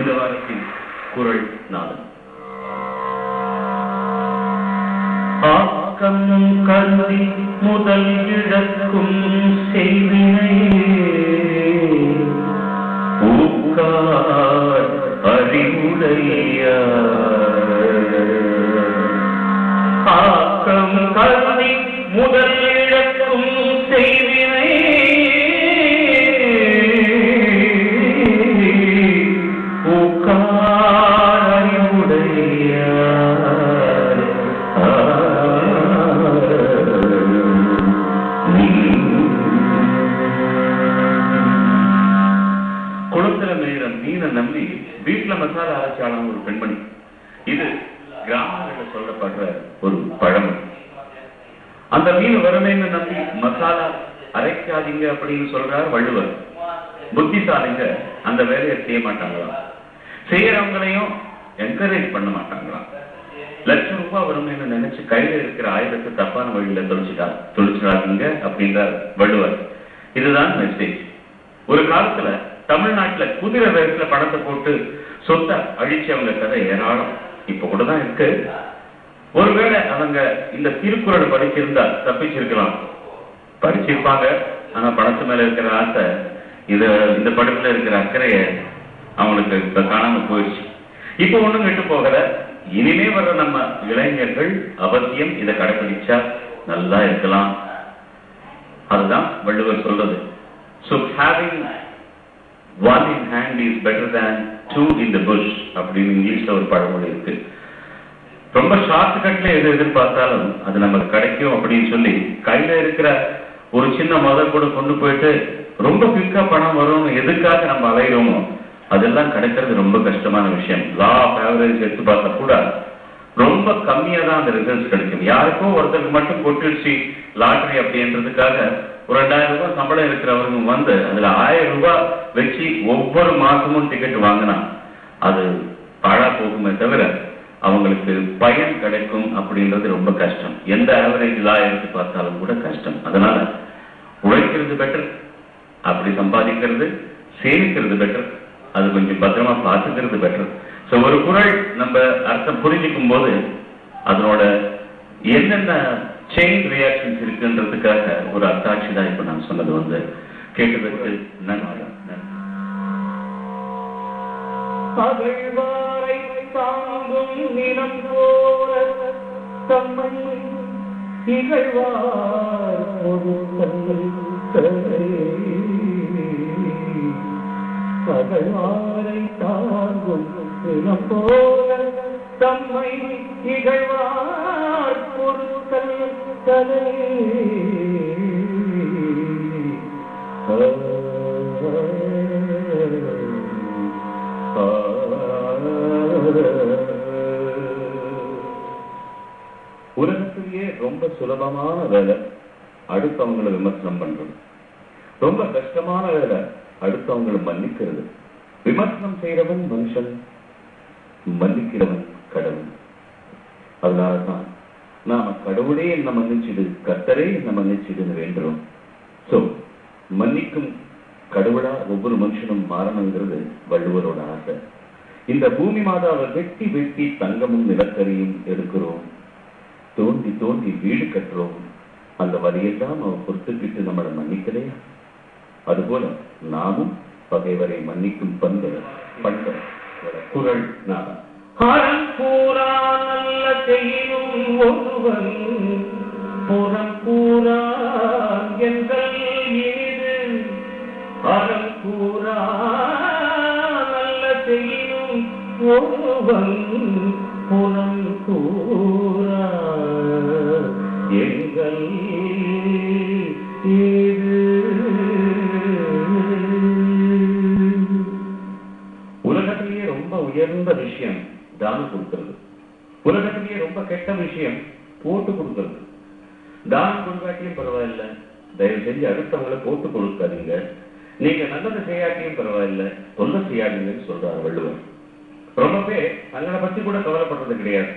இந்த வாரத்தின் குறள் நாதம். ஆக்கம் கருதி முதல் இழக்கும் செய்வினை ஊக்கார் அறிவுடையார். ஆக்கம் கருதி முதல் இழக்கும் செய்வினை குளத்துல மேயிற மீனை நம்பி வீட்டுல மசாலா அரைச்சாலும் ஒரு பெண்மணி. இது கிராமங்களில் சொல்லப்படுற ஒரு பழமொழி. அந்த மீன் வருமேன்னு நம்பி மசாலா அரைக்காதீங்க அப்படின்னு சொல்றார் வள்ளுவர். புத்திசாலிங்க அந்த வேலையை செய்ய மாட்டாங்களாம், செய்யறவங்களையும் என்கரேஜ் பண்ண மாட்டாங்களாம். லட்சம் ரூபாய் வரும்னு நினைச்சு கையில இருக்கிற ஆயுதத்தை தப்பான வழியில தொழிச்சிடாதீங்க அப்படின்றார் வள்ளுவர். இதுதான் மெசேஜ். ஒரு காலத்துல தமிழ்நாட்டுல குதிரை வேகத்துல பணத்தை போட்டு சொத்தை அழிச்சவங்க கதை ஏராளம் இப்ப கூட தான் இருக்கு. ஒருவேளை அவங்க இந்த திருக்குறள் படிச்சிருந்தா தப்பிச்சிருக்கலாம், படிச்சிருப்பாங்க. ஆனா பணத்து மேல இருக்கிற ஆசை, இந்த படத்துல இருக்கிற அக்கறைய அவங்களுக்கு காணாம போயிடுச்சு. இப்ப ஒண்ணும் கெட்டு போகல. இனிமே வர்ற நம்ம இளைஞர்கள் அவசியம் இதை கடைபிடிச்சா நல்லா இருக்கலாம். அதுதான் வள்ளுவர் சொல்றது. So having one in hand is better than two in the bush அப்படின்னு இங்கிலீஷ்ல ஒரு பழமொழி இருக்கு. ரொம்ப ஷார்ட் கட்ல எது எதிர்பார்த்தாலும் அது நமக்கு கிடைக்கும் அப்படின்னு சொல்லி கையில இருக்கிற ஒரு சின்ன முதல் கூட கொண்டு போயிட்டு ரொம்ப குயிக்கா பணம் வரும் எதுக்காக நம்ம அலைகிறோமோ அதெல்லாம் கிடைக்கிறது ரொம்ப கஷ்டமான விஷயம். லா ஆஃப் ஆவரேஜ் எடுத்து பார்த்தா கூட ரொம்ப கம்மியா தான் அந்த ரிசல்ட்ஸ் கிடைக்கும். யாருக்கும் ஒருத்தருக்கு மட்டும் கொட்டிடுச்சு லாட்டரி அப்படின்றதுக்காக ஒரு 2000 ரூபாய் சம்பளம் இருக்கிறவங்க வந்து அதுல 1000 ரூபாய் வச்சு ஒவ்வொரு மாசமும் டிக்கெட் வாங்கினா அது பாழா போகுமே தவிர அவங்களுக்கு பயன் கிடைக்கும் அப்படின்றது ரொம்ப கஷ்டம். எந்த ஆவரேஜ் லா எடுத்து பார்த்தாலும் கூட கஷ்டம். அதனால உழைக்கிறது பெட்டர், அப்படி சம்பாதிக்கிறது சேமிக்கிறது பெட்டர், அது கொஞ்சம் பத்திரமா பார்த்துக்கிறது பெட்டர். ஸோ ஒரு குறள் நம்ம அர்த்தம் புரிஞ்சுக்கும் போது அதனோட என்னென்ன செயின் ரியாக்ஷன்ஸ் இருக்குன்றதுக்காக ஒரு அத்தாட்சி தான் இப்ப நான் சொன்னது வந்து கேட்டதற்கு நன்றி. பகவாரை தாங்கும் தினம் போல தம்மை இகழ்வார் பொருத்தல் தலை. உலகத்திலேயே ரொம்ப சுலபமான வேலை அடுத்தவங்களை விமர்சனம் பண்றது. ரொம்ப கஷ்டமான வேலை அடுத்தவங்களை மன்னிக்கிறது. விமர்சனம் செய்யறவன் மனுஷன், மன்னிக்கிறவன் கடவுள். அதனாலதான் நாம கடவுளே என்ன மன்னிச்சிடு, கர்த்தரே என்ன மன்னிச்சிடுன்னு வேண்டுறோம். சோ மன்னிக்கும் கடவுளா ஒவ்வொரு மனுஷனும் மாறணுங்கிறது வள்ளுவரோட ஆசை. இந்த பூமி மாதாவை வெட்டி வெட்டி தங்கமும் நிலக்கரியும் எடுக்கிறோம், தோண்டி தோண்டி வீடு கட்டுறோம். அந்த வழியெல்லாம் அவ பொறுத்துக்கிட்டு நம்மளை மன்னிக்கலையா? அதுபோல நாமும் பகைவரை மன்னிக்கும் பண்பு குறள் நாதம். அறம் கூறா நல்ல செய்யும் ஒருவன் புறம் கூறா எங்கள் ஈடு. அறம் கூறா நல்ல செய்யும் ஒருவன் புறம் கூறா எங்கள் ஈடு. உலகத்திலேயே ரொம்ப உயர்ந்த விஷயம் தானம் கொடுக்கிறது. உலகத்திலேயே ரொம்ப கெட்ட விஷயம் போட்டு கொடுக்கிறது. தானம் கொடுக்காட்டியும் பரவாயில்ல, தயவு செஞ்சு அடுத்தவங்களை போட்டு கொடுக்காதீங்க. நீங்க நல்லது செய்யாட்டியும் பரவாயில்ல, தொல்லை செய்யாதீங்கன்னு சொல்றாரு வள்ளுவர். ரொம்ப பேர் தங்களை பத்தி கூட கவலைப்படுறது கிடையாது.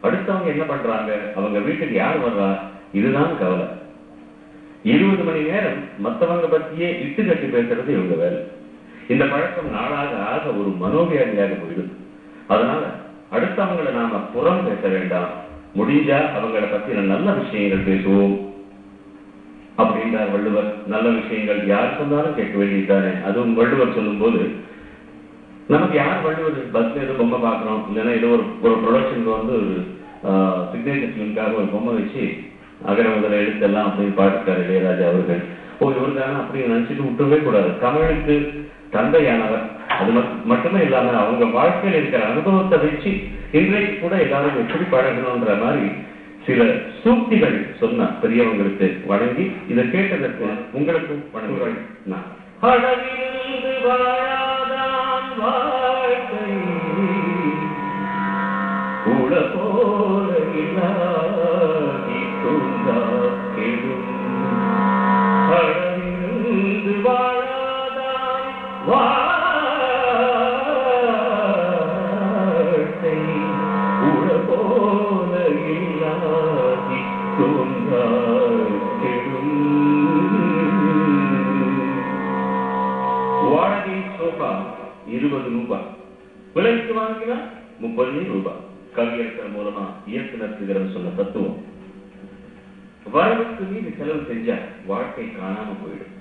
அடுத்தவங்க என்ன பண்றாங்க, அவங்க வீட்டுக்கு யார் வர்றா, இதுதான் கவலை. 20 மணி நேரம் மற்றவங்க பத்தியே இட்டு கட்டி பேசுறது இவங்க வேலை. இந்த பழக்கம் நாளாக ஆக ஒரு மனோவியாதியாக போயிடுது. அதனால அடுத்தவங்களை நாம புறம் பேச வேண்டாம், முடிஞ்சா அவங்களை பத்தின நல்ல விஷயங்கள் பேசுவோம் அப்படின்றார் வள்ளுவர். நல்ல விஷயங்கள் யார் சொன்னாலும் கேட்க வேண்டியதுதானே. அதுவும் வள்ளுவர் சொல்லும் போது நமக்கு யார் வள்ளுவர் பஸ்ல ஏதோ பொம்மை பார்க்கறோம், இல்லைன்னா ஏதோ ஒரு ப்ரொடக்ஷனுக்கு வந்து சிக்னேச்சர் ஃபிலிம்காக ஒரு பொம்மை வச்சு அகர முதல எழுத்தெல்லாம் அப்படின்னு பாட்டுக்காரு இளையராஜா அவர்கள். இவருக்கான அப்படின்னு நினைச்சிட்டு விட்டுவே கூடாது. தமிழுக்கு தந்தையானவர். அது மட்டுமே இல்லாம அவங்க வாழ்க்கையில் இருக்கிற அனுபவத்தை வச்சு இன்றைக்கு கூட எல்லாரும் எப்படி பழகணும்ன்ற மாதிரி சில சூக்திகள் சொன்ன பெரியவங்களுக்கு வணங்கி இதை கேட்டதற்கு உங்களுக்கு வணங்குகள். நான் வாழ்க்கை கூட போல இல்லாதி தூங்கா கெடும் அழகிருந்து வாழாதான் வாழ்க்கை கூட போல இல்லாதி தூங்கா கெடும். வாடகை சோஃபா 20 ரூபாய், விலைக்கு வாங்கினா 30 ரூபாய். கவியரசர் மூலமா இயக்குனர் சொன்ன தத்துவம். வரவுக்கு மீது செலவு செஞ்ச வாழ்க்கை காணாம போயிடும்.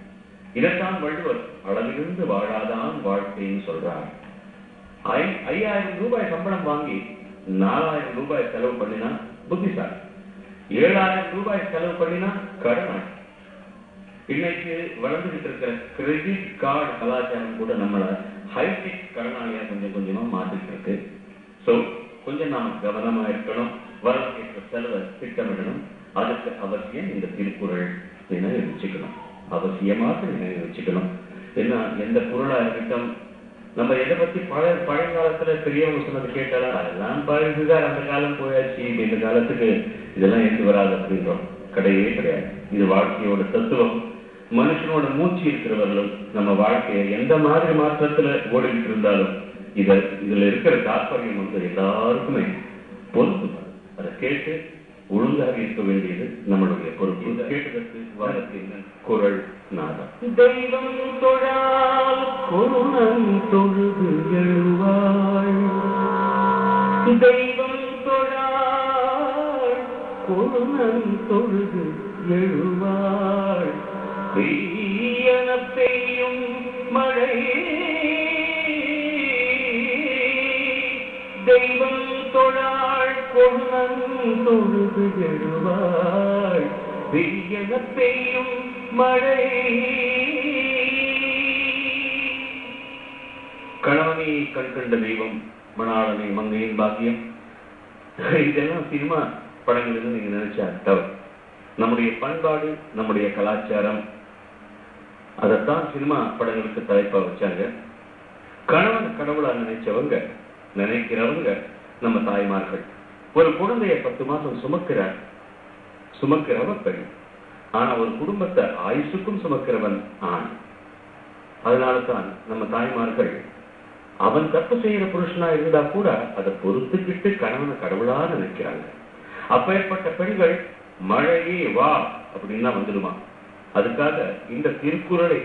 இதைத்தான் வள்ளுவர் அளவிலிருந்து வாழாதான் வாழ்க்கைன்னு சொல்றார். 5000 ரூபாய் சம்பளம் வாங்கி 4000 ரூபாய் செலவு பண்ணினா புத்திசாலி, 7000 ரூபாய் செலவு பண்ணினா கடன். இன்னைக்கு வளர்ந்துகிட்டு இருக்கிற கிரெடிட் கார்டு கலாச்சாரம் கூட நம்மள ஹைடெக் கடனாளியா கொஞ்சம் கொஞ்சமா மாத்திட்டு இருக்கு. சோ கொஞ்சம் நாம கவனமா இருக்கணும், வரவேற்ற செலவை திட்டமிடணும். அதுக்கு அவசியம் இந்த திருக்குறள் நினைவு வச்சுக்கணும், அவசியமாக நினைவு வச்சுக்கணும். ஏன்னா எந்த பொருளா இருக்கட்டும், நம்ம எதை பத்தி பழைய காலத்துல பெரியவங்க சொன்னது கேட்டாலும் அதெல்லாம் பழகுதான், அந்த காலம் போயாச்சு, இந்த காலத்துக்கு இதெல்லாம் எடுத்து வராது அப்படின்றோம். கிடையவே கிடையாது. இது வாழ்க்கையோட தத்துவம். மனுஷனோட மூச்சு இருக்கிறவர்களும் நம்ம வாழ்க்கையை எந்த மாதிரி மாற்றத்துல ஓடிக்கிட்டு இருந்தாலும் இதுல இருக்கிற தாற்பயம் வந்து எல்லாருக்குமே பொறுப்பு. அதை கேட்டு ஒழுங்காக இருக்க வேண்டியது நம்மளுடைய பொறுப்பு. கேட்டதற்கு வளர்க்கின்ற குரல் நாதம். தெய்வம் தொழால் கொருணம் தொழுது எழுவாள், தெய்வம் தொழால் கொருணம் தொழுது எழுவாள், பெய்யன பெய்யும் மழை, தெய்வம் தொழாள் கொருணம் தொழுது எழுவாள், பெய்யன பெய்யும் மழை. கணவனை கண்கண்ட தெய்வம், மணாளனை மங்கையின் பாக்கியம். இதெல்லாம் சினிமா படங்கள் நீங்க நினைச்சா தவறு. நம்முடைய பண்பாடு, நம்முடைய கலாச்சாரம், அதைத்தான் சினிமா படங்களுக்கு தலைப்பா வச்சாங்க. கணவன் கடவுளா நினைக்கிறவங்க நம்ம தாய்மார்கள். ஒரு குழந்தைய 10 மாசம் சுமக்கிறவ பெண். ஆனா ஒரு குடும்பத்தை ஆயுசுக்கும் சுமக்கிறவன் ஆண். அதனாலதான் நம்ம தாய்மார்கள் அவன் தப்பு செய்யற புருஷனா இருந்தா கூட அதை பொறுத்துக்கிட்டு கணவனை கடவுளா நினைக்கிறாங்க. அப்பேற்பட்ட பெண்கள் மழையே வா அப்படின்னா வந்துடுமா. அதுக்காக இந்த திருக்குறளை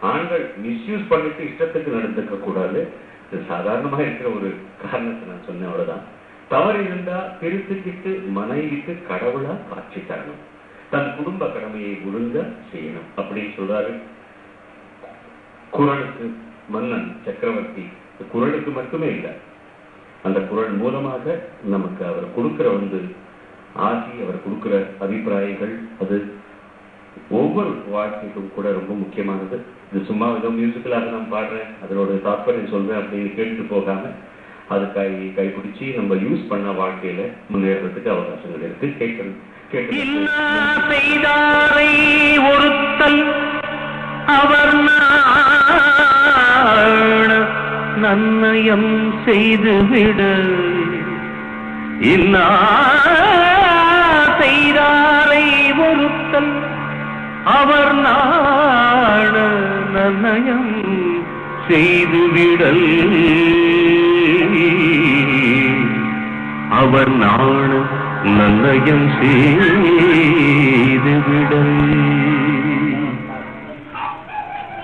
ஆண்கள் மிஸ்யூஸ் பண்ணிட்டு இஷ்டத்துக்கு நடந்துக்க கூடாது. இது சாதாரணமா இருக்கிற ஒரு காரணத்தை நான் சொன்னேன், அவ்வளவுதான். தவறு இருந்தா திருத்துக்கிட்டு மனைவிக்கு கடவுளா காட்சி தரணும், தன் குடும்ப கடமையை ஒழுங்க செய்யணும் அப்படின்னு சொல்றாரு. குறளுக்கு மன்னன் சக்கரவர்த்தி குறளுக்கு மட்டுமே இல்லை, அந்த குறள் மூலமாக நமக்கு அவர் கொடுக்கிற ஆசி, அவர் கொடுக்கிற அபிப்பிராயங்கள், அது ஒவ்வொரு வாழ்க்கைக்கும் கூட ரொம்ப முக்கியமானது. இது சும்மா ஏதோ மியூசிக்கலாக நான் பாடுறேன், அதனோட தாற்பயம் சொல்றேன் அப்படின்னு கேட்டு போகாம அது கைப்பிடிச்சு நம்ம யூஸ் பண்ண வாழ்க்கையில முன்னேறதுக்கு அவகாசங்கள் இருக்கு. செய்தாரை ஒருத்தல் அவர் நன்னயம் செய்துவிட இல்லா செய்தாரை ஒருத்தல் அவர் நாட நன்னயம் செய்துவிடல் அவர் நாட நன்னயம் செய்துவிடல்.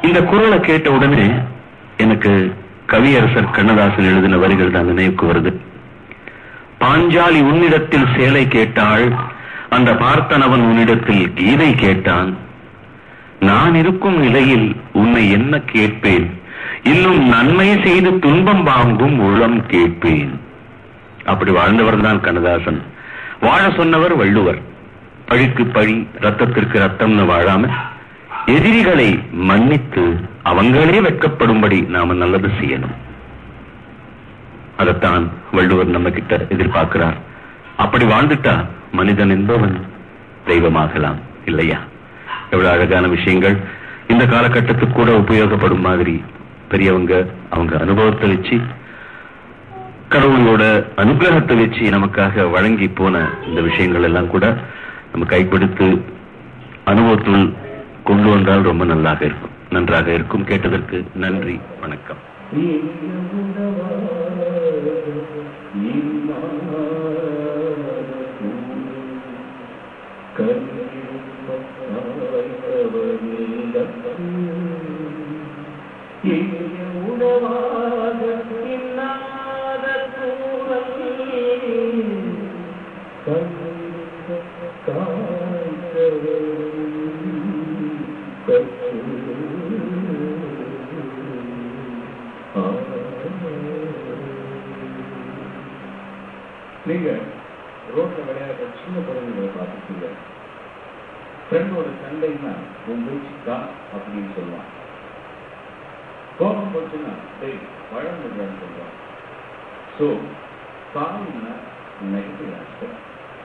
இந்த குரலை கேட்ட உடனே எனக்கு கவியரசர் கண்ணதாசன் எழுதின வரிகள் தான் நினைவுக்கு வருது. பாஞ்சாலி உன்னிடத்தில் சேலை கேட்டாள், அந்த பார்த்தனவன் உன்னிடத்தில் கீதை கேட்டான். நான் இருக்கும் நிலையில் உன்னை என்ன கேட்பேன், இன்னும் நன்மை செய்து துன்பம் வாங்கும் உள்ளம் கேட்பேன். அப்படி வாழ்ந்தவர் தான் கண்ணதாசன். வாழ சொன்னவர் வள்ளுவர். பழிக்கு பழி, ரத்தத்திற்கு ரத்தம்னு வாழாம எதிரிகளை மன்னித்து அவங்களே வெட்கப்படும்படி நாம நல்லது செய்யணும். அதைத்தான் வள்ளுவர் நம்ம கிட்ட எதிர்பார்க்கிறார். அப்படி வாழ்ந்துட்டா மனிதன் என்பவன் தெய்வமாகலாம் இல்லையா? எவ்வளவு அழகான விஷயங்கள் இந்த காலகட்டத்துக்கு கூட உபயோகப்படும் மாதிரி பெரியவங்க அவங்க அனுபவத்தை வச்சு, கடவுளோட அனுகிரகத்தை வச்சு நமக்காக வழங்கி போன இந்த விஷயங்கள் எல்லாம் கூட நம்ம கைப்பிடித்து அனுபவத்துள் கொண்டு வந்தால் ரொம்ப நன்றாக இருக்கும். கேட்டதற்கு நன்றி, வணக்கம். நீங்க ரோட்ல விளையாடுற சின்ன குழந்தைகளை பார்த்துட்டீங்க. ஃப்ரெண்டோட சண்டைன்னா உங்க சிக்கா அப்படின்னு சொல்லுவான். கோபம் போச்சுன்னா டேய் பழம் சொல்றான். ஸோ கால்னா நெகட்டிவ் ஆஸ்பெக்ட்,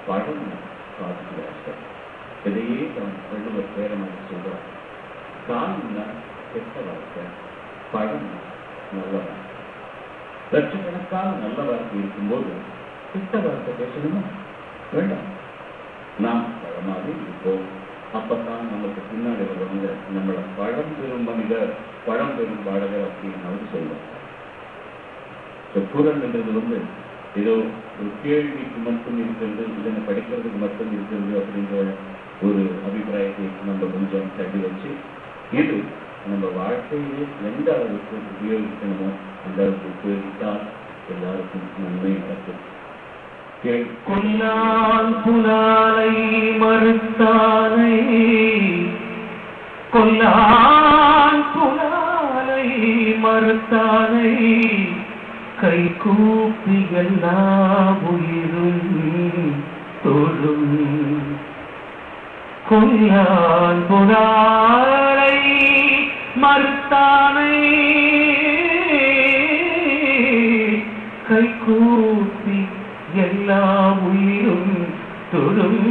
பழம்னா பாசிட்டிவ் ஆஸ்பெக்ட். இதையே தான் வள்ளுவர் பேரமாக சொல்றார். கால்னா கெட்ட வார்த்தை, பழம்னா நல்ல வார்த்தை. லட்சக்கணக்கான நல்ல வார்த்தை இருக்கும்போது கெட்ட வார்த்தை பேசணுமா? வேண்டாம். நாம் பழமாக இருப்போம். அப்பத்தான் நமக்கு பின்னாடி வருவாங்க நம்மளை பழம் பெறும் மனிதர், பழம் பெறும் பாடகர் அப்படின்னு சொல்லுவாங்க. குரல் என்றது ஏதோ ஒரு கேள்விக்கு மட்டும் இருக்கிறது, இதனை படிக்கிறதுக்கு மட்டும் இருக்கிறது அப்படின்ற ஒரு அபிப்பிராயத்தை நம்ம கொஞ்சம் தள்ளி வச்சு, இது நம்ம வாழ்க்கையிலே எந்த அளவுக்கு உபயோகிக்கணுமோ அந்த அளவுக்கு உபயோகித்தால் எல்லாருக்கும் நன்மை நடக்கும். கொல்லான் புலாலை மறுத்தானை, கொல்லான் புலாலை மறுத்தானை, கை கூப்பி எல்லா உயிரும் தொழும். கொல்லான் புலாலை மறுத்தானை, கை கூப்பி எல்லா உயிரும் தொழும்.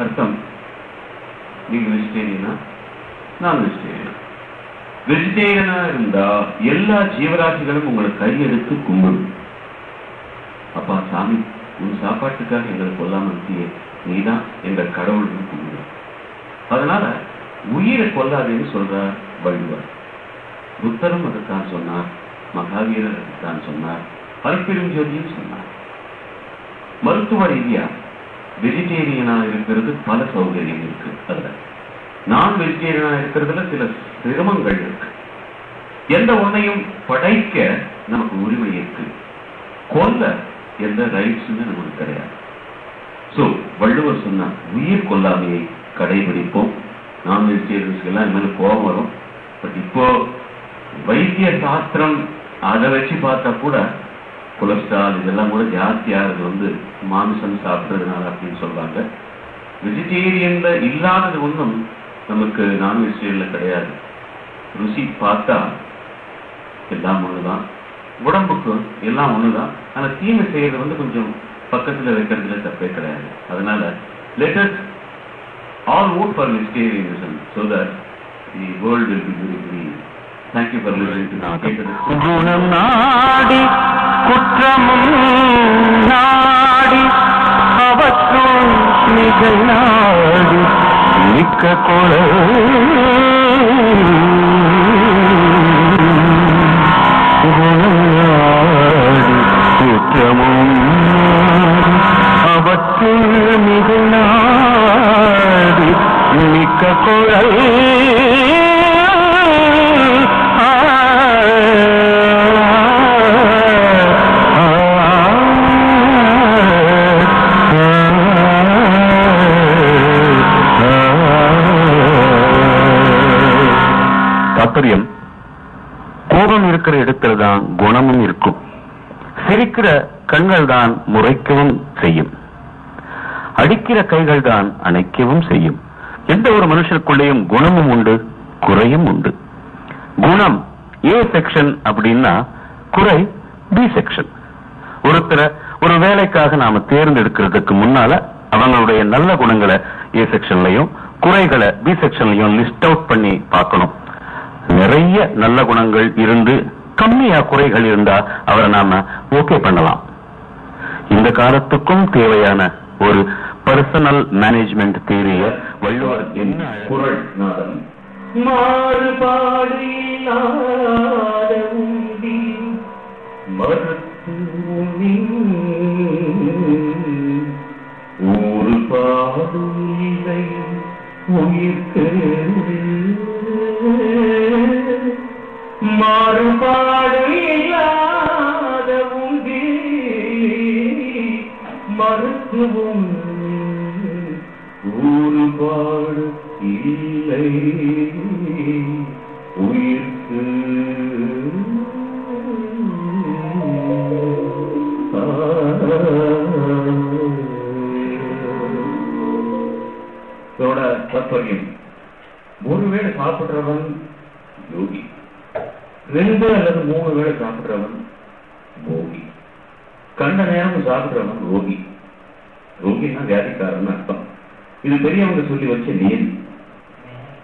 அர்த்தம், நீங்க வெஜிடேரியனா, நான் வெஜிடேரியனா. வெஜிடேரியனா இருந்தா எல்லா ஜீவராசிகளும் உங்களை கையெடுத்து கும்பிடும். அப்பா சாமி, உன் சாப்பாட்டுக்காக எங்களை கொல்லாம இருக்கியே, நீதான் எங்கள் கடவுள் கும்பிடும். அதனால உயிரை கொல்லாதேன்னு சொல்றார் வள்ளுவர். புத்தரும் அதுதான் சொன்னார், மகாவீரர் அதுதான் சொன்னார், அருட்பெரும் ஜோதியும் சொன்னார். மருத்துவ ரீதியா வெஜிடேரியனா இருக்கிறது பல சௌகரியம் இருக்கு. அதுல நான் வெஜிடேரியனா இருக்கிறதுல சில சிரமங்கள் இருக்கு. எந்த ஒன்னையும் படைக்க நமக்கு உரிமை இருக்கு, கொல்ல எந்த ரைட்ஸ் நமக்கு கிடையாது. சோ வள்ளுவர் சொன்னார், உயிர் கொல்லாமையை கடைபிடிப்போம். நான் வெஜிடேரியன்ஸ்க்கு எல்லாம் இது மாதிரி கோபம் வரும். பட் இப்போ வைத்திய சாஸ்திரம் அதை வச்சு பார்த்தா கூட கொலஸ்ட்ரால் இதெல்லாம் கூட ஜாஸ்தியாகிறது மாமிசம் சாப்பிட்றதுனால அப்படின்னு சொல்றாங்க. வெஜிடேரியன்ல இல்லாதது ஒன்றும் நமக்கு நான் வெஜிடேரியன்ல கிடையாது. ருசி பார்த்தா எல்லாம் ஒண்ணுதான், உடம்புக்கு எல்லாம் ஒண்ணுதான். ஆனா தீமை செய்யறது கொஞ்சம் பக்கத்துல வைக்கிறதுல தப்பே கிடையாது. அதனால let us all vote for vegetarianism so that the world will be very green. Thank you for listening to me. குணம் நாடி குற்றமும் நாடி அவற்றுள் நிகழ் நாடி மிக்க கொள குணம் நாடி குற்றமும் அவற்றுள் நிகழ் நாடி குழல் தாற்பயம். கோபம் இருக்கிற இடத்துல தான் குணமும் இருக்கும். சிரிக்கிற கண்கள் தான் முறைக்கவும் செய்யும். அடிக்கிற கைகள் தான் அணைக்கவும் செய்யும். எந்த ஒரு மனுஷனுக்குள்ளேயும் குணமும் உண்டு, குறையும் உண்டு. குணம் ஏ செக்ஷன் அப்படின்னா குறை பி செக்ஷன். ஒருத்தரை ஒரு வேலைக்காக நாம தேர்ந்தெடுக்கிறதுக்கு முன்னால அவங்களுடைய நல்ல குணங்களை ஏ செக்ஷன்லயும் குறைகளை பி செக்ஷன்லயும் லிஸ்ட் அவுட் பண்ணி பார்க்கணும். நிறைய நல்ல குணங்கள் இருந்து கம்மியா குறைகள் இருந்தா அவரை நாம ஓகே பண்ணலாம். இந்த காலத்துக்கும் தேவையான ஒரு பர்சனல் மேனேஜ்மெண்ட் தியரிய வள்ளுவர் என்ன குறள் நாதம் மாறுபாடு இல்லாத உண்டி மறுத்தூமி ஊறுபாடு இல்லை உயிர்க்கு மாறுபாடு இல்லாத உண்டி மறுத்துவும் ஊறுபாடு இல்லை உயிர்க்கு. இதோட தாற்பயம், ஒருவேளை சாப்பிடுறவன் யோகி, 2 அல்லது 3 வேளை சாப்பிடுறவன் போகி, கண்ட நேரம் சாப்பிடுறவன் ரோகி. ரோகின்னா வியாதிக்காரன் அர்த்தம். இது பெரியவங்க சொல்லி வச்ச நீதி.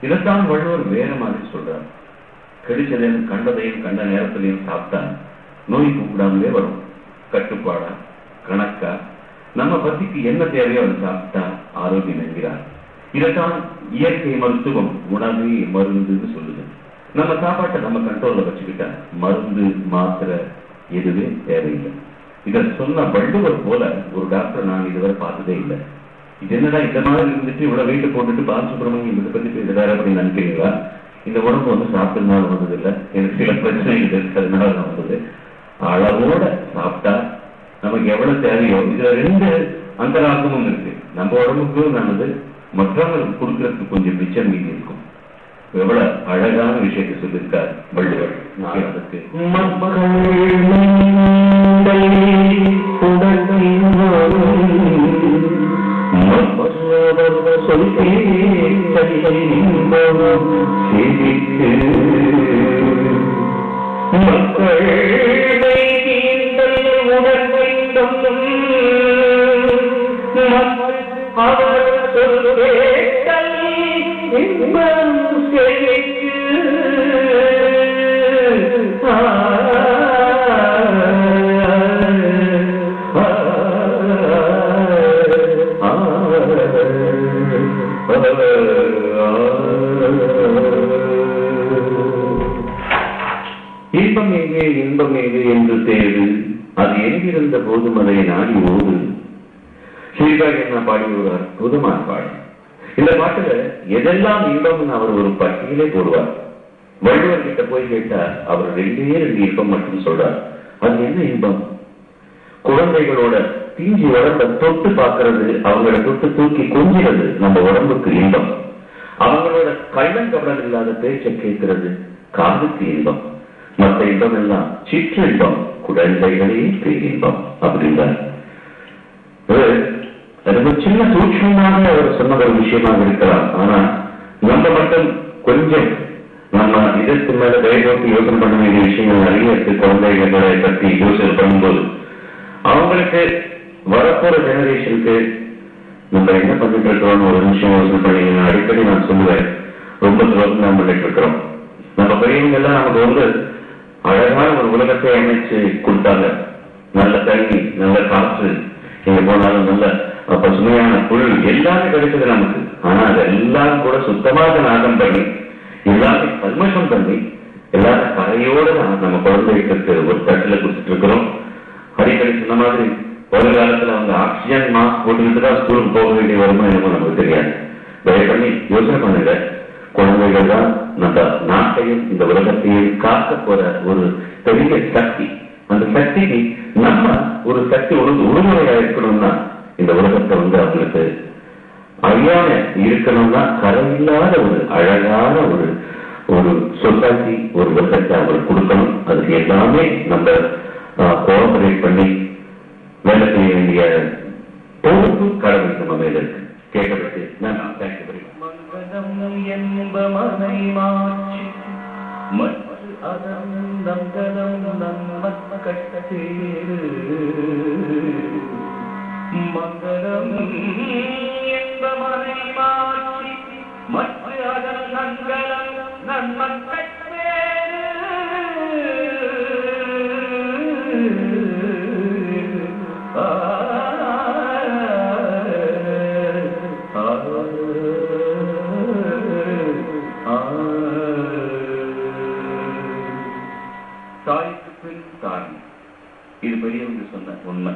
இதைத்தான் வள்ளுவர் வேற மாதிரி சொல்றார். கெடிச்சதையும் கண்டதையும் கண்ட நேரத்திலையும் சாப்பிட்டா நோய் கூப்பிடாமலே வரும். கட்டுப்பாடா கணக்கா நம்ம பத்திக்கு என்ன தேவையோ அதை சாப்பிட்டா ஆரோக்கியம் என்கிறார். இதைத்தான் இயற்கை மருத்துவம் உணவே மருந்துன்னு சொல்லுது. நம்ம சாப்பாட்டை நம்ம கண்ட்ரோல்ல வச்சுக்கிட்டா மருந்து மாத்திரை எதுவே தேவையில்லை. இதை சொன்ன வள்ளுவர் போல ஒரு டாக்டர் நான் இதுவரை பார்த்ததே இல்லை. இது என்னடா இந்த மாதிரி இருந்துட்டு இவ்வளவு வெயிட்டு போட்டுட்டு பாலசுப்ரமணியம் இதை பத்தி பேசுறாரு அப்படின்னு நினைக்கிறீங்களா? இந்த உடம்பு வந்து சாப்பிட்டதுனால வந்தது இல்லை, எனக்கு சில பிரச்சனைகள் இருக்கிறதுனால வந்தது. அளவோட சாப்பிட்டா நமக்கு எவ்வளவு தேவையோ. இதுல 2 அந்தராகமும் இருக்கு. நம்ம உடம்புக்கும் நல்லது, மற்றவங்களுக்கு கொடுக்கறதுக்கு கொஞ்சம் மிச்சம் மீதி இருக்கும். எவ்வளவு அழகான விஷயத்தை சொல்லியிருக்கார் வள்ளுவர். அதுக்கு இன்பம் எங்கே இன்பம் எங்கே என்று தேடு, அது எங்கிருந்த போதும் அதை நாடி ஓடு. ஸ்ரீகாரி என்ன பாடி ஒரு அற்புதமான பாடு. இந்த பாட்டுல எதெல்லாம் இன்பம்னு அவர் ஒரு பட்டியலே போடுவார். வள்ளுவர் கிட்ட போய் கேட்டா அவர் 2 இன்பம் மட்டும் சொல்றார். அது என்ன இன்பம்? குழந்தைகளோட தீஞ்சி உடம்ப தொட்டு பார்க்கறது, அவங்களோட தொட்டு தூக்கி கொஞ்சிறது நம்ம உடம்புக்கு இன்பம். அவங்களோட கள்ளங்கபடம் இல்லாத பேச்சை கேட்கிறது காதுக்கு இன்பம். மற்ற இன்பம் எல்லாம் சிற்று இன்பம், குழந்தைகளே இன்பம் அப்படின்றார். ரொம்ப சின்ன சூட்சமாக அவர் சொன்ன ஒரு விஷயமாக இருக்கலாம். ஆனா நம்ம மட்டும் கொஞ்சம் நம்ம இதற்கு மேல தயவோட்டு யோசனை பண்ண வேண்டிய விஷயங்கள் நிறைய இருக்கு. குழந்தைகளை பற்றி யோசனை பண்ணும்போது அவங்களுக்கு வரப்போற ஜெனரேஷனுக்கு நம்ம என்ன பண்ணிட்டு இருக்கிறோம்னு ஒரு நிமிஷம் யோசனை பண்ணி அடிக்கடி நான் சொல்லுவேன். ரொம்ப துரோகம் நாம் பண்ணிட்டு இருக்கிறோம். நம்ம பெரியவங்க எல்லாம் நமக்கு வந்து அழகான ஒரு உலகத்தை அமைச்சு கொடுத்தாங்க. நல்ல தண்ணி, நல்ல காற்று, எங்க போனாலும் நல்ல பசுமையான பொருள் எல்லாமே கிடைச்சது நமக்கு. ஆனா அதெல்லாம் கூட சுத்தமாக நாகம் பண்ணி எல்லாத்தையும் கல்மஷம் பண்ணி எல்லாரும் கரையோட நம்ம குழந்தைகளுக்கு ஒரு தட்டில கொடுத்துட்டு இருக்கிறோம். அடிக்கடி சொன்ன மாதிரி ஒரு காலத்துல அவங்க ஆக்சிஜன் மாஸ்க் போட்டுக்கிட்டு தான் ஸ்கூலுக்கு போக வேண்டிய வருமா என்னமோ நமக்கு தெரியாது. தயவு பண்ணி யோசனை பண்ணுங்க. குழந்தைகள் தான் நம்ம நாட்டையும் இந்த உலகத்தையும் காக்க போற ஒரு பெரிய சக்தி. அந்த சக்திக்கு நம்ம ஒரு சக்தி உறுதுணையா இருக்கணும்னா இந்த உலகத்தை அவங்களுக்கு அழியாம இருக்கணும்னா கரையில்லாத ஒரு அழகான ஒரு சொசைட்டி, ஒரு உலகத்தை அவங்களுக்கு கொடுக்கணும். அதுக்கு எல்லாமே நம்ம கோஆபரேட் பண்ணி வேலை செய்ய வேண்டிய பொறுப்பு கடமை நம்ம மேல இருக்கு. கேட்கறதுக்கு நான் தேங்க்யூ வெரி மச். மங்களம் என்பமனை மாற்றி மற்ற அதந்தம் நன்மக்கட்டேறு மங்களம் என்பமனை மாற்றி மற்ற அதந்தம் நன்மக்கட்டேறு தாய்க்கு பின் தாய், இது பெரியவங்க சொன்ன உண்மை.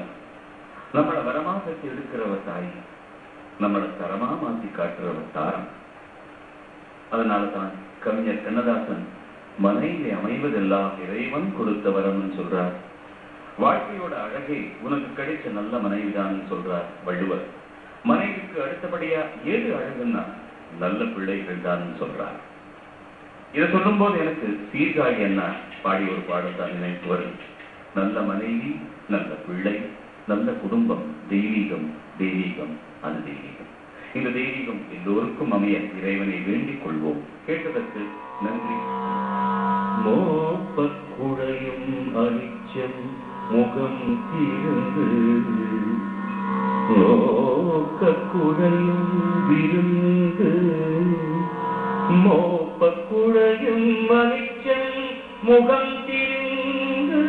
நம்மளை வரமா கட்டி எடுக்கிறவர் தாய், நம்மளை தரமா மாற்றி காட்டுறவர் தாரம். அதனாலதான் கவிஞர் கண்ணதாசன் மனைவி அமைவதெல்லாம் இறைவன் கொடுத்த வரம்னு சொல்றார். வாழ்க்கையோட அழகே உனக்கு கிடைச்ச நல்ல மனைவிதான் சொல்றார் வள்ளுவர். மனைவிக்கு அடுத்தபடியா ஏது அழகுன்னா நல்ல பிள்ளைகள் தான் சொல்றார். இதை சொல்லும் போது எனக்கு சீர்காழி என்ன பாடி ஒரு பாடல் தான் நினைப்பு வரும். நல்ல மனைவி, நல்ல பிள்ளை, நல்ல குடும்பம், தெய்வீகம், தெய்வீகம், அது தெய்வீகம். இந்த தெய்வீகம் எல்லோருக்கும் அமைய இறைவனை வேண்டிக் கொள்வோம். கேட்டதற்கு நன்றி. மோப்பக்குழையும் அரிச்சம் முகம் தீர்ந்து நோக்கக்குழையும் விருந்து மோப்பக்குழையும் அரிச்சம் முகம் தீர்ந்து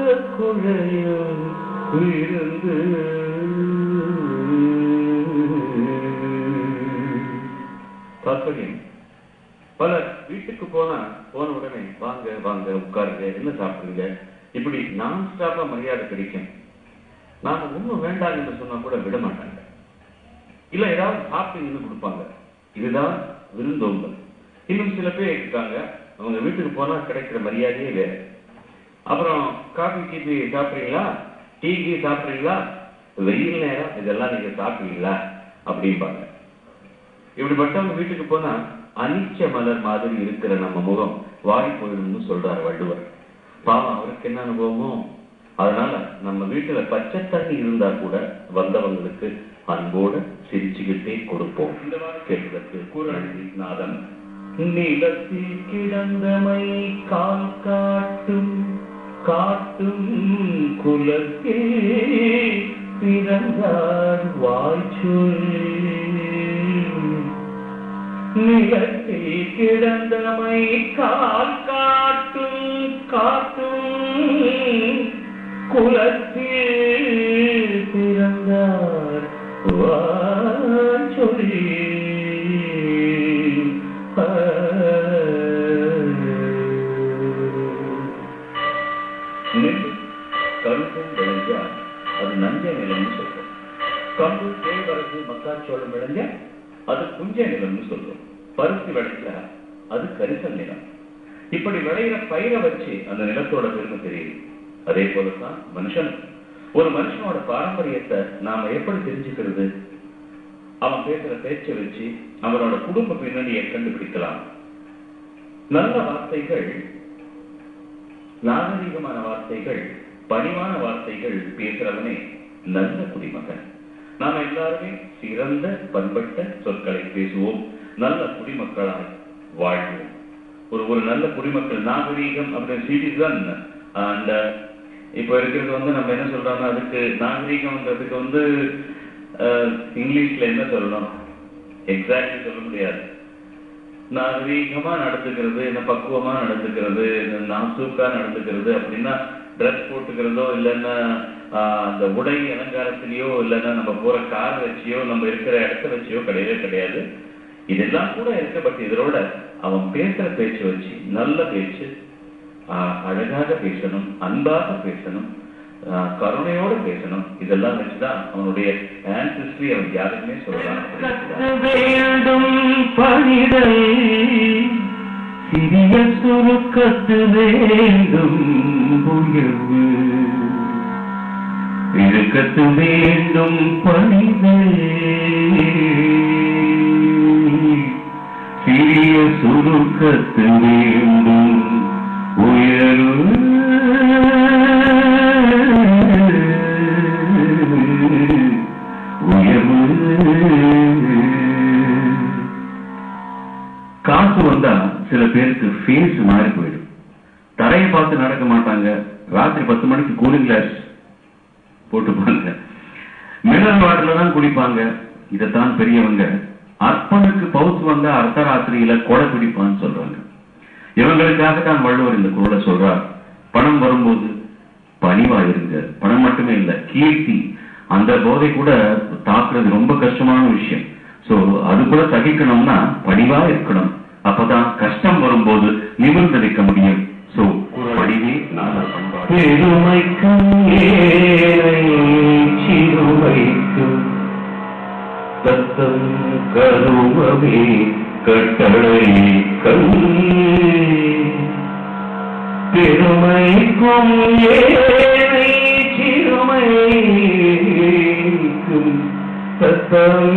நோக்கக்குழையும் விருந்து தாற்பயம். பலர் வீட்டுக்கு போன உடனே வாங்க வாங்க உட்காருங்க, என்ன சாப்பிடுங்க, இப்படி நான் ஸ்டாப்பா மரியாதை கிடைக்கும். நாம ஒண்ணும் வேண்டாம் என்று சொன்னா கூட விட மாட்டாங்க. இல்ல ஏதாவது சாப்பிட்டு கொடுப்பாங்க. இதுதான் விருந்தோம்பல். இன்னும் சில பேர் இருக்காங்க, அவங்க வீட்டுக்கு போனா கிடைக்கிற மரியாதையே வேற. அப்புறம் காபி கீபி சாப்பிடுறீங்களா, டீ கீ சாப்பிடுறீங்களா, வெயில் நேரம் இதெல்லாம் நீங்க சாப்பிடுறீங்களா அப்படிம்பாங்க. இப்படிப்பட்டவங்க வீட்டுக்கு போனா அனிச்ச மலர் மாதிரி இருக்கிற நம்ம முகம் வாடி போயிடும்னு சொல்றாரு வள்ளுவர். பாவம் அவருக்கு என்ன அனுபவமோ. அதனால நம்ம வீட்டுல பச்சை தண்ணி இருந்தா கூட வந்தவங்களுக்கு அன்போட சிரிச்சுக்கிட்டே கொடுப்போம். இந்த வாரம் கேட்பதற்கு கூறி நாதன். நிலத்தில் கிடந்தமை கால் காட்டும் காட்டும் குலத்தில் பிறந்தார் வாய்ச்சொல். நிலத்தில் கிடந்தமை கால் காட்டும் காட்டும் குலத்தில் பிறந்தார் வாய்ச்சொல். கரும்பும் விளைஞ்சா அது நஞ்ச நிலம்னு சொல்றோம். கம்பு, கேழ்வரகு, மக்காச்சோளம் விளைஞ்சா அது புஞ்ச நிலம்னு சொல்றோம். பருத்தி விளைஞ்சா அது கரிசல் நிலம். இப்படி விளையிற பயிரை வச்சு அந்த நிலத்தோட பெருமை தெரியுது. அதே போலதான் மனுஷன். ஒரு மனுஷனோட பாரம்பரியத்தை நாம எப்படி தெரிஞ்சுக்கிறது? அவன் பேசுற பேச்சை வச்சு அவனோட குடும்ப பின்னணியை கண்டுபிடிக்கலாம். நல்ல வார்த்தைகள், நாகரீகமான வார்த்தைகள், பணிவான வார்த்தைகள் பேசுறவனே நல்ல குடிமகன். நாம எல்லாருமே சிறந்த பண்பட்ட சொற்களை பேசுவோம், நல்ல குடிமக்களாய் வாழ்வோம். ஒரு நல்ல குடிமக்கள், நாகரீகம் அப்படின்னு சிட்டிசன். அண்ட் இப்ப இருக்கிறது நம்ம என்ன சொல்றோம்னா, அதுக்கு நாகரீகம்ன்றதுக்கு இங்கிலீஷ்ல என்ன சொல்லணும் எக்ஸாக்ட்லி சொல்ல முடியாது. நாகரீகமா நடந்துக்கிறது, என்ன பக்குவமா நடந்துக்கிறது, நாசூக்கா நடந்துக்கிறது அப்படின்னா ட்ரெஸ் போட்டுக்கிறதோ இல்லைன்னா அந்த உடை அலங்காரத்திலேயோ இல்லைன்னா நம்ம போற கார் வச்சியோ நம்ம இருக்கிற இடத்த வச்சியோ கிடையவே கிடையாது. இதெல்லாம் கூட இருக்க. பட் இதோட அவன் பேசுற பேச்சு வச்சு நல்ல பேச்சு, அழகாக பேசணும், அன்பாக பேசணும், கருணையோடு பேசணும். இதெல்லாம் வச்சுதான் அவனுடைய ஆன்சிஸ்ட்ரி அவன் யாருக்குமே சொல்லலாம். வேண்டும் பணிதல் சிறிய சுருக்கத்து வேண்டும் உயர்வு இழுக்கத்து வேண்டும் பணிதல் சிறிய சுருக்கத்து வேண்டும் உயர்வு காசு வந்தா சில பேருக்கு ஃபேஸ் மாறி போயிடும். தரையை பார்த்து நடக்க மாட்டாங்க. ராத்திரி 10 மணிக்கு கூலிங் கிளாஸ் போட்டுப்பாங்க. மினரல் வாட்டர்ல தான் குடிப்பாங்க. இதைத்தான் பெரியவங்க அர்ப்பனுக்கு பவுஸ் வந்தா அர்த்தராத்திரியில கொடை பிடிப்பான்னு சொல்றாங்க. இவங்களுக்காகத்தான் வள்ளுவர் இந்த குறளை சொல்றார். பணம் வரும்போது பணிவா இருங்க. பணம் மட்டுமே இல்ல, கீர்த்தி, அந்த போதை கூட தாக்குறது ரொம்ப கஷ்டமான விஷயம். சோ அது கூட சகிக்கணும்னா பணிவா இருக்கணும். அப்பதான் கஷ்டம் வரும்போது நிமிர்ந்து நிற்க முடியும். சோ பணிவே நல்ல பண்பாடு. பெருமைக்கும் சிறுமைக்கும் தத்தம் கருமமே கட்டளை கண் பெருமைக்கும் ஏழை சிறுமைக்கும் தத்தம்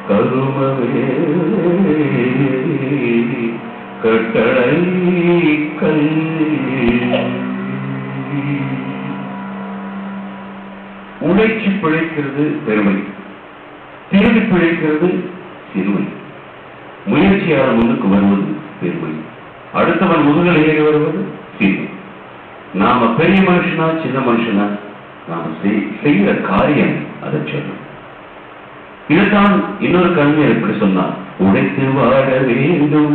கருமமே கட்டளை கண். உழைச்சி பிழைக்கிறது பெருமை, திருடி பிழைக்கிறது சிறுமை. முயற்சியால் முன்னுக்கு வருவது பெருமை, அடுத்தவன் முதுகலை ஏறி வருவது சிறுமை. நாம பெரிய மனுஷனா சின்ன மனுஷனா நாம செய்கிற காரியம் அதை சொல்லும். இதுதான் இன்னொரு கவிஞர் எப்படி சொன்னார், உழைத்து வாழ வேண்டும்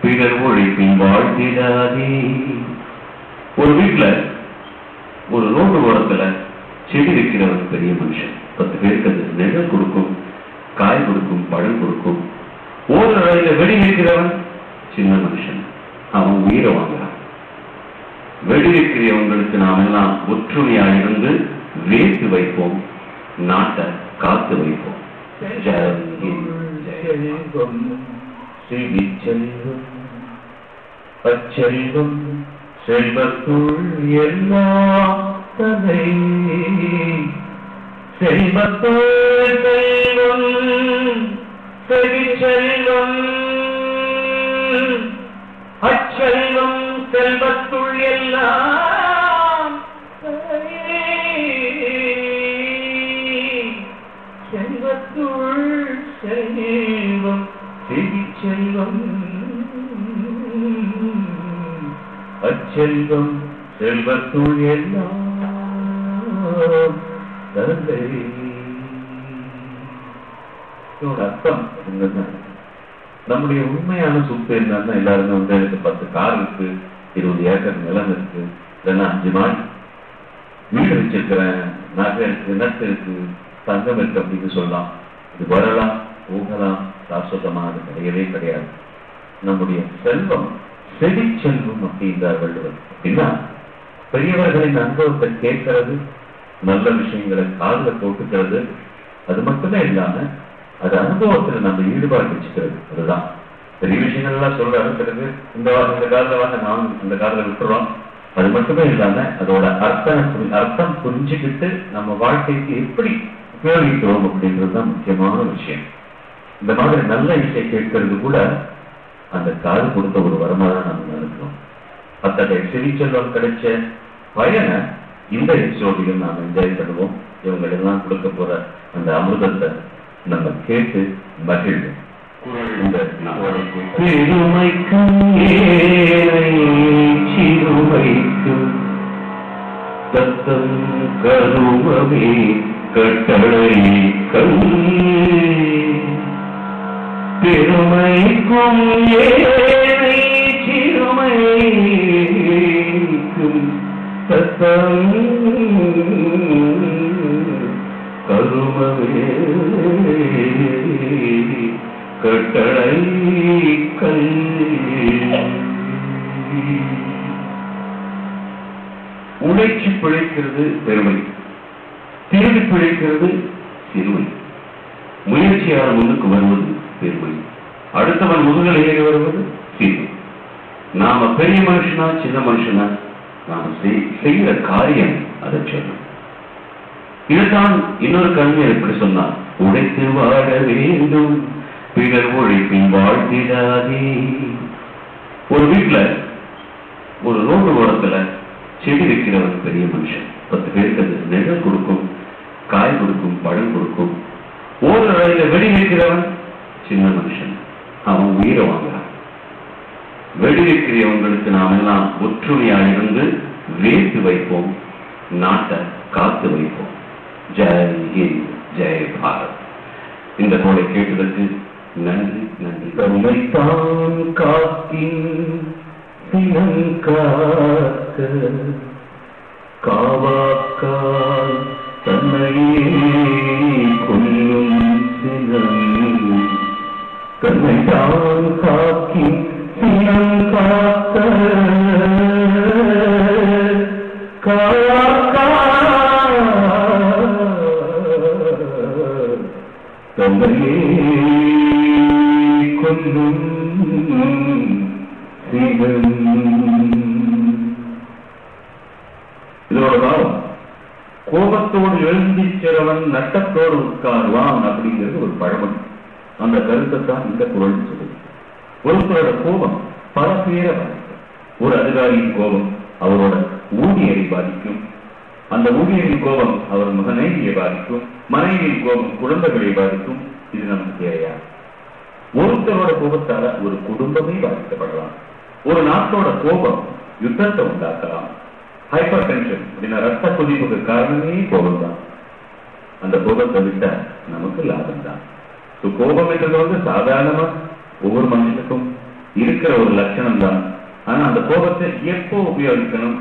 பிறர் உழைப்பின் வாழ்த்திடாதே. ஒரு வீட்டுல ஒரு ரோடு ஓரத்துல செடி வைக்கிறவன் பெரிய மனுஷன். 10 பேருக்கு அது நிழல் கொடுக்கும், காய் கொடுக்கும், பழம் கொடுக்கும். ஒரு அறையில வெடி வைக்கிறவன் சின்ன மனுஷன், அவன் உயிரை வாங்குறான். வெடி வைக்கிறவங்களுக்கு நாம் எல்லாம் ஒற்றுமையாக இருந்து வேத்து வைப்போம், நாட்டை காத்து வைப்போம். செல்வம் செவிச்செல்வம் அச்செல்வம் செல்வத்துள் எல்லாம் தலை செல்வத்துள் செல்வம் செவிச்செல்வம் அச்செல்வம் செல்வத்துள் எல்லாம் செல்வத்துள் செல்வம் செவிச்செல்வம் அச்செல்வம் செல்வத்துள் எல்லாம் தலை. அர்த்தம் நம்முடைய உண்மையான சொத்து என்னன்னா, எல்லாருமே வந்து எனக்கு 10 கார் இருக்கு, 20 ஏக்கர் நிலம் இருக்கு, இல்லைன்னா 5 மாடி வீடு வச்சிருக்கிறேன், நகை இருக்கு, நட்டு இருக்கு, தங்கம் இருக்கு அப்படின்னு சொல்லலாம். இது வரலாம் போகலாம், சாஸ்வதமாக கிடையவே கிடையாது. நம்முடைய செல்வம் செடி செல்வம் அப்படின்றார் வள்ளுவர். அப்படின்னா பெரியவர்களின் அனுபவத்தை கேட்கறது, நல்ல விஷயங்களை காதுல போட்டுக்கிறது, அது மட்டுமே இல்லாம அது அனுபவத்துல நம்ம ஈடுபாடு வச்சுக்கிறது. அதுதான் பெரிய விஷயங்கள் எல்லாம் சொல்றாரு. பிறகு இந்த காலத்துல வாங்க நாம் இந்த காலத்துல விட்டுறோம். அது மட்டுமே இல்லாம அதோட அர்த்தம் புரிஞ்சுக்கிட்டு நம்ம வாழ்க்கைக்கு எப்படி உபயோகிக்கிறோம் அப்படின்றதுதான் முக்கியமான விஷயம். இந்த மாதிரி நல்ல இசை கேட்கறது கூட அந்த காது கொடுத்த ஒரு வரமா தான் நம்ம நினைக்கிறோம். அத்தகைய செவிச்செல்வம் கிடைச்ச பயனை இந்த எபிசோடிலும் நாம் என்ஜாய் பண்ணுவோம். இவங்களெல்லாம் கொடுக்க போற அந்த அமிர்தத்தை நம்ம கேட்டு மகிழ்வோம். பெருமைக்கும் ஏழை சிறுமைக்கும் தத்தம் கருமமே கட்டளை கண் பெருமைக்கும் ஏழை சிறுமைக்கும் தத்தம் கருமமே கட்டளை கண். உழைச்சி பிழைக்கிறது பெருமை, திருடி பிழைக்கிறது சிறுமை. முயற்சியால் முன்னுக்கு வருவது பெருமை, அடுத்தவன் முதுகல் ஏறி வருவது சிறுமை. நாம பெரிய மனுஷனா சின்ன மனுஷனா நாம செய்கிற காரியம் அதை சொல்லும். இதுதான் இன்னொரு கவிஞர் எப்படி சொன்னார், உழைத்து வாழ வேண்டும் பிறர் உழைப்பின் வாழ்த்திடாதே. ஒரு வீட்டுல ஒரு ரோடு ஓரத்துல செடி வைக்கிறவன் பெரிய மனுஷன், 10 பேருக்கு அது நெல் கொடுக்கும், காய் கொடுக்கும், பழம் கொடுக்கும். ஒரு ரயில வெடி வைக்கிறவன் சின்ன மனுஷன், அவன் உயிரை வாங்குறான். வெடி வைக்கிறவங்களுக்கு நாம் எல்லாம் ஒற்றுமையாக இருந்து வேட்டு வைப்போம், நாட்டை காத்து வைப்போம். ஜெய் ஹிந்த், ஜெய் பாரத். இந்த நூலை கேட்டதற்கு நன்றி நன்றி. தன்னைத்தான் காக்கின் காக்க காவாக்கால் தன்னையே கொல்லும் சினம், தன்னைத்தான் காக்கின் சினம் காக்க தன்னையே கொல்லும் சினம். இதோட பாவம், கோபத்தோடு எழுந்தி சிறவன் நட்டத்தோடு உட்காருவான் அப்படிங்கிறது ஒரு பழமொழி. அந்த கருத்தை தான் இந்த குரல் சொல்லுது. ஒருத்தரோட கோபம் பல பேரை பாதிக்கும். ஒரு அதிகாரியின் கோபம் அவரோட ஊழியரை பாதிக்கும், அந்த ஊழியரின் கோபம் அவர் மனைவியை பாதிக்கும், மனைவியின் கோபம் குழந்தைகளை பாதிக்கும். இது நமக்கு தேவையா? ஒருத்தரோட கோபத்தால ஒரு குடும்பமே பாதிக்கப்படலாம். ஒரு நாட்டோட கோபம் யுத்தத்தை உண்டாக்கலாம். ஹைப்பர் டென்ஷன் அப்படின்னா ரத்த கொதிப்புக்கு காரணமே கோபம் தான். அந்த கோபத்தை விட்டா நமக்கு லாபம் தான். கோபம் என்றது சாதாரணமா ஒவ்வொரு மனுஷனுக்கும் இருக்கிற ஒரு லட்சணம் தான். ஆனா அந்த கோபத்தை எப்போ உபயோகிக்கணும்,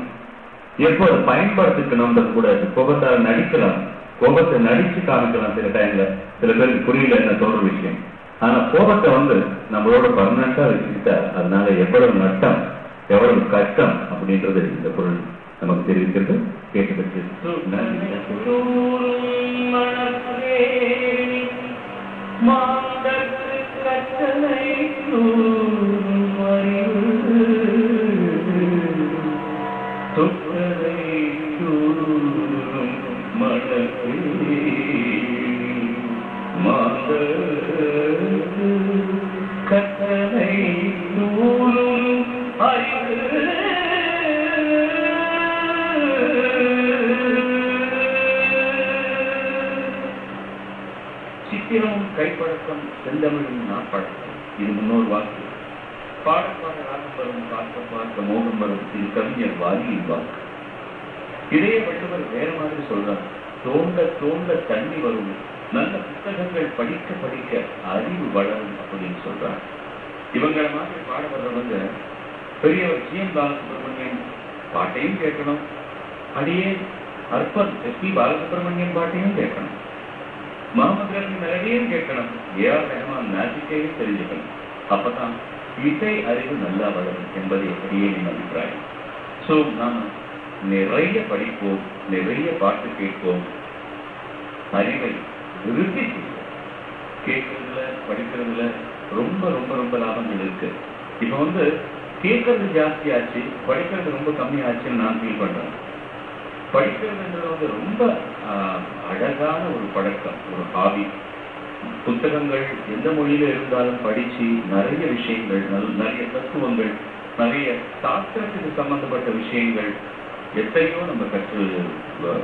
எப்போ அதை பயன்படுத்திக்கணும்ன்றது கூட. கோபத்தால் நடிக்கலாம், கோபத்தை நடிச்சு காமிக்கலாம். சில டைம்ல சில பேருக்கு புரியல என்ன சொல்ற விஷயம். ஆனா கோபத்தை நம்மளோட பர்மனண்டா வச்சுக்கிட்டா அதனால எவ்வளவு நட்டம் எவ்வளவு கஷ்டம் அப்படின்றது இந்த பொருள் நமக்கு தெரிவிக்கிறது. கேட்டதற்கு சித்திரமும் கைப்பழக்கம் செந்தமிழும் நாப்பழக்கம். இது முன்னோர் வாக்கு. பாடப்பாட ராகம் வரும், பார்க்க பார்க்க மோகம் வரும். இது கவிஞர் வாலியின் வாக்கு. இதையே வள்ளுவர் வேற மாதிரி சொல்றார். தோண்ட தோண்ட தண்ணி வரும், நல்ல புத்தகங்கள் படிக்க படிக்க அறிவு வளரும் அப்படின்னு சொல்றார். இவங்களை மாதிரி பாட வர்றவங்க பெரியவர் ஜி.எம். பாலசுப்ரமணியன் பாட்டையும் கேட்கணும், அடியே அற்பன் எஸ்.பி. பாலசுப்ரமணியன் பாட்டையும் கேட்கணும், முகமது ரஃபி மெலடியும் கேட்கணும், ஏ.ஆர். ரஹ்மான் மேஜிக்கையும் தெரிஞ்சுக்கணும். அப்பதான் இசை அறிவு நல்லா வளரும் என்பதை அப்படியே என் அபிப்பிராயம். ஸோ நாம் நிறைய படிப்போம், நிறைய பாட்டு கேட்போம், அறிவை விருத்தி செய்வோம். கேட்கறதுல படிக்கிறதுல ரொம்ப ரொம்ப ரொம்ப லாபங்கள் இருக்கு. இப்ப கேட்கறது ஜாஸ்தி ஆச்சு, படிக்கிறது ரொம்ப கம்மியாச்சுன்னு நான் ஃபீல் பண்றேன். படிக்கிறதுன்றது ரொம்ப அழகான ஒரு பழக்கம், ஒரு ஹாபி. புத்தகங்கள் எந்த மொழியில இருந்தாலும் படிச்சு நிறைய விஷயங்கள், நிறைய தத்துவங்கள், நிறைய சாஸ்திரத்துக்கு சம்பந்தப்பட்ட விஷயங்கள் எத்தையோ நம்ம கற்று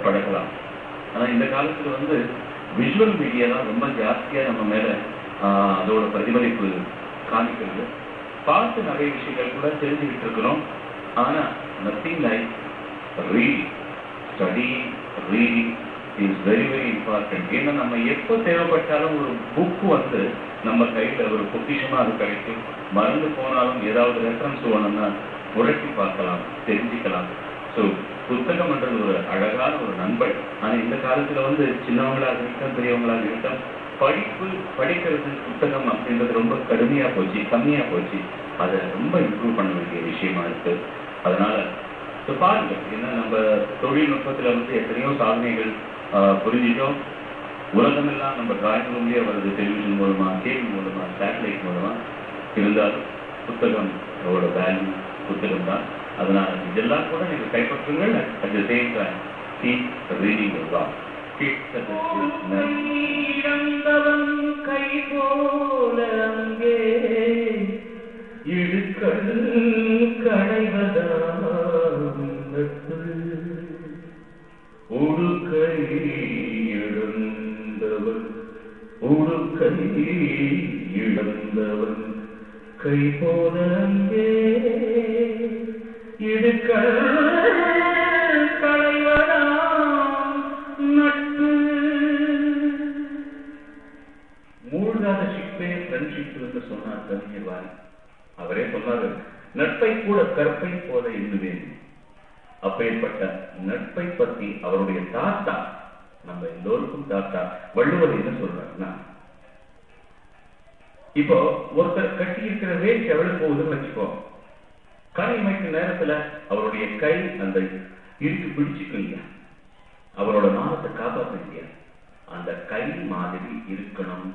பழகலாம். ஆனா இந்த காலத்துல விஷுவல் மீடியா தான் ரொம்ப ஜாஸ்தியா நம்ம மேல அதோட பிரதிபலிப்பு காமிக்கிறது. பார்த்து நிறைய விஷயங்கள் கூட தெரிஞ்சுக்கிட்டு இருக்கிறோம். ஆனா nothing like reading. Studying, reading is very very important. ஏன்னா நம்ம எப்போ தேவைப்பட்டாலும் ஒரு புக்கு நம்ம கையில ஒரு பொக்கிஷமா அது கிடைக்கும். மறந்து போனாலும் ஏதாவது ரெஃபரன்ஸ் வேணும்னா உரைச்சி பார்க்கலாம், தெரிஞ்சுக்கலாம். ஸோ புத்தகம்ன்றது ஒரு அழகான ஒரு நண்பன். ஆனா இந்த காலத்துல சின்னவங்களாக இருக்கட்டும் பெரியவங்களாக இருக்கட்டும் படிக்கிறது புத்தகம் அப்படின்றது ரொம்ப கடுமையா போச்சு, கம்மியா போச்சு. அதை ரொம்ப இம்ப்ரூவ் பண்ண வேண்டிய விஷயமா இருக்கு. அதனால பாருங்க, ஏன்னா நம்ம தொழில்நுட்பத்துல எத்தனையோ சாதனைகள் புரிஞ்சிட்டோம். உலகமெல்லாம் நம்ம டிராயிங் ரூம்லயே வருது, டெலிவிஷன் மூலமா, கேபிள் மூலமா, சேட்டலைட் மூலமா. இருந்தாலும் புத்தகம் அதோட வேல்யூ புத்தகம் தான். அதனால இதெல்லாம் கூட நீங்க கைப்பற்றுங்கள். At the same time keep reading the book. இழந்தவன் கை போல அங்கே இடுக்கள் களைவதாம் உடுக்கை இழந்தவன் உடுக்கை இழந்தவன் கை போல அங்கே இடுக்கள் களைவதாம் நட்பு. மூழ்காத ஷிப்பே ஃப்ரெண்ட்ஷிப் என்று சொன்னார் கவிஞர் வாலி. அவரே சொன்னாரு, நட்பை கூட கற்பை போல எண்ணுவேன். அப்பேற்பட்ட நட்பை பற்றி அவருடைய தாத்தா, நம்ம எல்லோருக்கும் தாத்தா வள்ளுவர் என்ன சொல்றாருன்னா, இப்போ ஒருத்தர் கட்டி இருக்கிற வேட்சி எவ்வளவு போகுதுன்னு வச்சுக்கோ, கரை அமைக்கும் நேரத்துல அவருடைய கை அந்த இருக்கு பிடிச்சுக்கலையா, அவரோட மானத்தை காப்பாற்றலையா, அந்த கை மாதிரி இருக்கணும்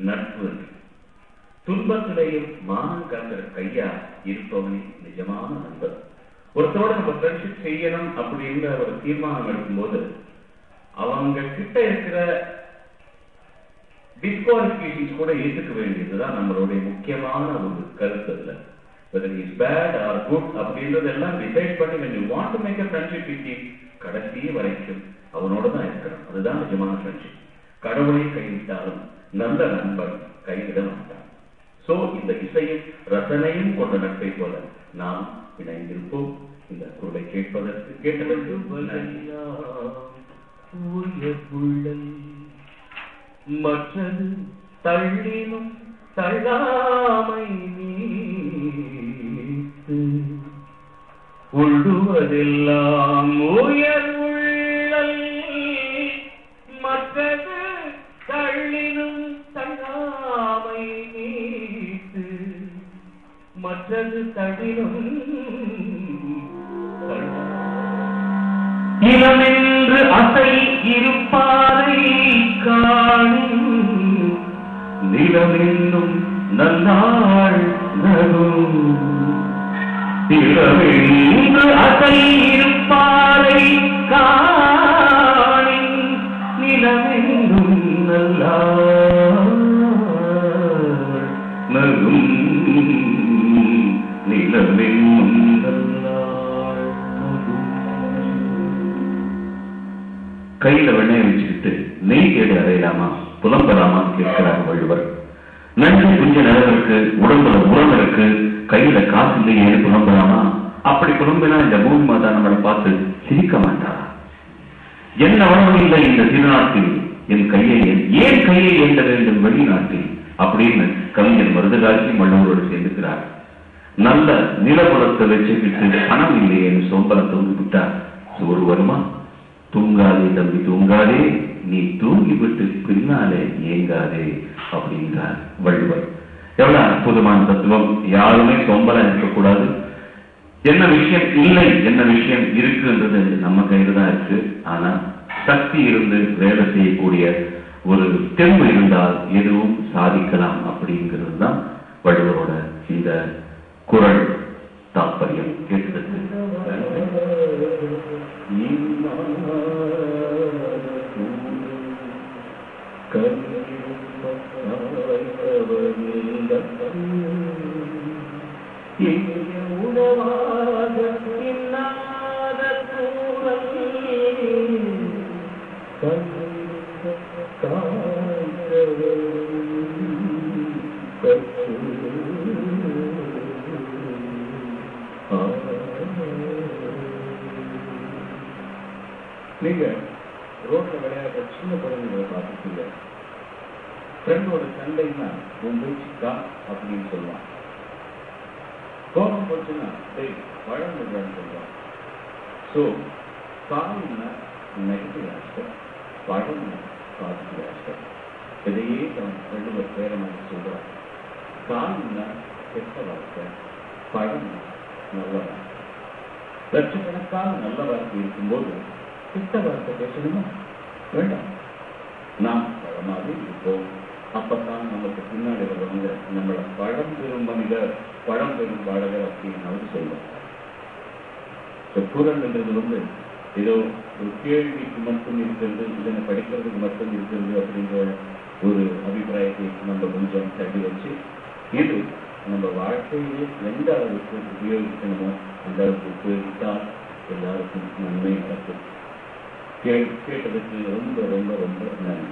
நட்பு. துன்பத்திலேயும் மானம் காக்கிற கையா இருப்பவனே நிஜமான நண்பர். ஒருத்தரோட நம்ம ஃப்ரெண்ட்ஷிப் செய்யணும் அப்படின்ற ஒரு தீர்மானம் எடுக்கும்போது அவங்க கிட்ட இருக்கிற டிஸ்குவாலிஃபிகேஷன்ஸ் கூட ஏற்றுக்க வேண்டியதுதான் நம்மளுடைய முக்கியமான ஒரு கருத்து. இல்ல whether he is bad or good அப்படின்றதெல்லாம் டிசைட் பண்ணி when you want to make a friendship with him, கடைசி வரைக்கும் அவனோட தான் இருக்கணும். அதுதான் நிஜமான ஃப்ரெண்ட்ஷிப். கடவுளை கைவிட்டாலும் நல்ல நண்பன் கைவிட மாட்டான். சோ இந்த இசையும் ரசனையும் கொண்ட நட்பை போல நாம் இணைந்திருப்போம். இந்த குரலை கேட்டதற்கு மற்றது தள்ளினும் தள்ளாமை நீத்து உள்ளுவதெல்லாம் உயர் உள்ளல். மற்றது தள்ளினும் தள்ளாமை நீத்து மற்றது தள்ளினும் இளமென்று அசை இருப்பாரை காணும் நிலமென்னும் நன்னாள் நகும். இளமென்று அசை இருப்பாரை காணும் நிலமென்னும் நல்லாள் நகும். நிலமென்னும் கையில வெண்ணெய் வச்சுக்கிட்டு நெய் தேடி அறையலாமா, புலம்பலாமான்னு கேட்கிறார் வள்ளுவர். நன்றி குஞ்ச நிலவிற்கு, உடம்புல உரம் இருக்கு, கையில காசு இல்லையே புலம்பலாமா? அப்படி புலம்பினா இந்த பூமி மாதா நம்மளை பார்த்து சிரிக்க மாட்டாரா? என்ன வளம் இல்லை இந்த திருநாட்டில், என் கையை ஏன் கையை ஏந்த வேண்டும் வெளிநாட்டில் அப்படின்னு கவிஞர் மருதகாட்சி வள்ளுவரோடு சேர்ந்துக்கிறார். நல்ல நிலபுலத்தை வச்சுக்கிட்டு பணம் இல்லையேன்னு சோம்பலை தூங்கி விட்டார். சோறு வருமா? தூங்காதே தம்பி தூங்காதே, நீ தூங்கிவிட்டு பின்னாலே ஏங்காதே அப்படின்றார் வள்ளுவர். எவ்வளவு அற்புதமான தத்துவம். யாருமே சோம்பலா இருக்கக்கூடாது. என்ன விஷயம் இல்லை, என்ன விஷயம் இருக்குன்றது நம்ம கையில தான் இருக்கு. ஆனா சக்தி இருந்து வேலை செய்யக்கூடிய ஒரு தெம்பு இருந்தால் எதுவும் சாதிக்கலாம் அப்படிங்கிறது தான் வள்ளுவரோட இந்த குறள் தாற்பயம். கேட்டதற்கு உணவாக இன்னாத கூறல் நீங்க ரோட்ல விளையாடுற சின்ன குழந்தைகளை பார்த்துட்டீங்க. ஃப்ரெண்டோட சண்டைன்னா உன் பேச்சுக்கா அப்படின்னு சொல்லுவான். கோபம் போச்சுன்னா வழங்குறான்னு சொல்லுவான். ஸோ கால்னா நெகட்டிவ் ஆஸ்பெக்ட், பழம்னா பாசிட்டிவ் ஆஸ்பெக்ட். இதையே வள்ளுவர் பேரமாக சொல்றார். கால்னா கெட்ட வார்த்தை, பழம்னா நல்ல வார்த்தை. லட்சக்கணக்கான நல்ல வார்த்தை இருக்கும்போது கெட்ட வார்த்தை பேசணுமா? வேண்டாம். நாம் பழமாக இருப்போம். அப்பத்தான் நமக்கு பின்னாடி வருவாங்க நம்மளை பழம் பெறும் மனிதர், பழம் பெறும் பாடகர் அப்படின்னு சொல்லுவோம். குரல் என்றது ஏதோ ஒரு கேள்விக்கு மட்டும் இருக்கிறது, இதனை படிக்கிறதுக்கு மட்டும் இருக்கிறது அப்படிங்கிற ஒரு அபிப்பிராயத்தை நம்ம கொஞ்சம் தள்ளி வச்சு, இது நம்ம வாழ்க்கையிலே எந்த அளவுக்கு உபயோகிக்கணுமோ அந்த அளவுக்கு உபயோகித்தால் எல்லாருக்கும் நன்மை நடக்கும். கேட்டதுக்கு ரொம்ப ரொம்ப ரொம்ப நன்றி.